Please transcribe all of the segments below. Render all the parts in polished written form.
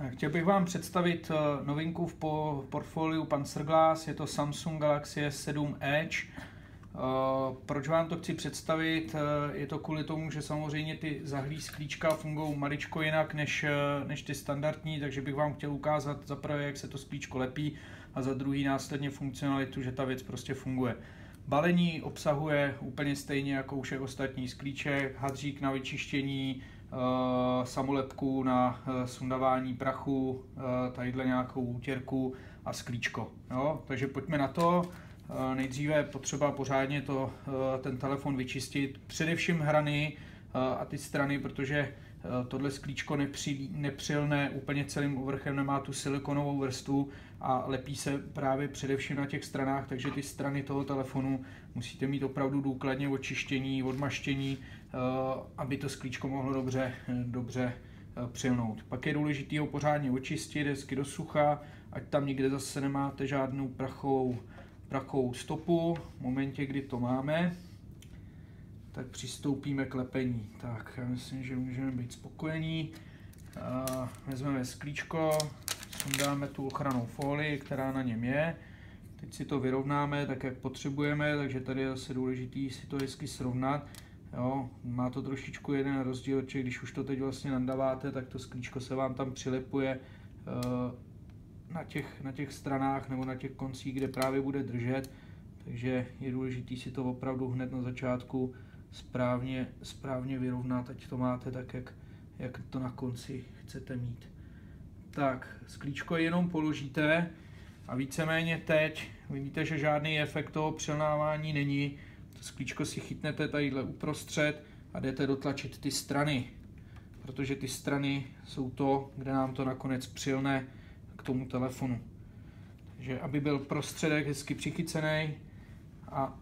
Tak, chtěl bych vám představit novinku v portfoliu Panzerglas, je to Samsung Galaxy S7 Edge. Proč vám to chci představit? Je to kvůli tomu, že samozřejmě ty zahlí sklíčka fungují maličko jinak než ty standardní, takže bych vám chtěl ukázat za prvé, jak se to sklíčko lepí, a za druhý následně funkcionalitu, že ta věc prostě funguje. Balení obsahuje úplně stejně jako u všech ostatních sklíček, hadřík na vyčištění, samolepku na sundávání prachu, tadyhle nějakou útěrku a sklíčko. Jo? Takže pojďme na to. Nejdříve je potřeba pořádně ten telefon vyčistit, především hrany a ty strany, protože tohle sklíčko nepřilne úplně celým povrchem, nemá tu silikonovou vrstvu a lepí se právě především na těch stranách, takže ty strany toho telefonu musíte mít opravdu důkladně očištění, odmaštění, aby to sklíčko mohlo dobře přilnout. Pak je důležité ho pořádně očistit, hezky do sucha, ať tam nikde zase nemáte žádnou prachovou stopu. V momentě, kdy to máme, tak přistoupíme k lepení. Tak, já myslím, že můžeme být spokojení. Vezmeme sklíčko, sundáme tu ochrannou folii, která na něm je. Teď si to vyrovnáme tak, jak potřebujeme, takže tady je zase důležité si to hezky srovnat. Jo, má to trošičku jeden rozdíl, že když už to teď vlastně nandaváte, tak to sklíčko se vám tam přilepuje na těch stranách nebo na těch koncích, kde právě bude držet. Takže je důležité si to opravdu hned na začátku správně vyrovnat, ať to máte tak, jak to na konci chcete mít. Tak, sklíčko jenom položíte a víceméně teď vidíte, že žádný efekt toho přilnávání není. To sklíčko si chytnete tadyhle uprostřed a jdete dotlačit ty strany, protože ty strany jsou to, kde nám to nakonec přilne k tomu telefonu. Takže aby byl prostředek hezky přichycený a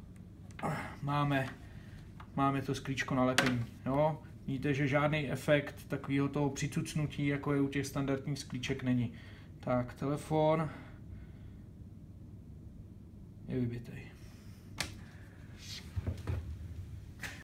máme to sklíčko nalepení. Jo? Vidíte, že žádný efekt takového toho přicucnutí, jako je u těch standardních sklíček, není. Tak, telefon je vybitej.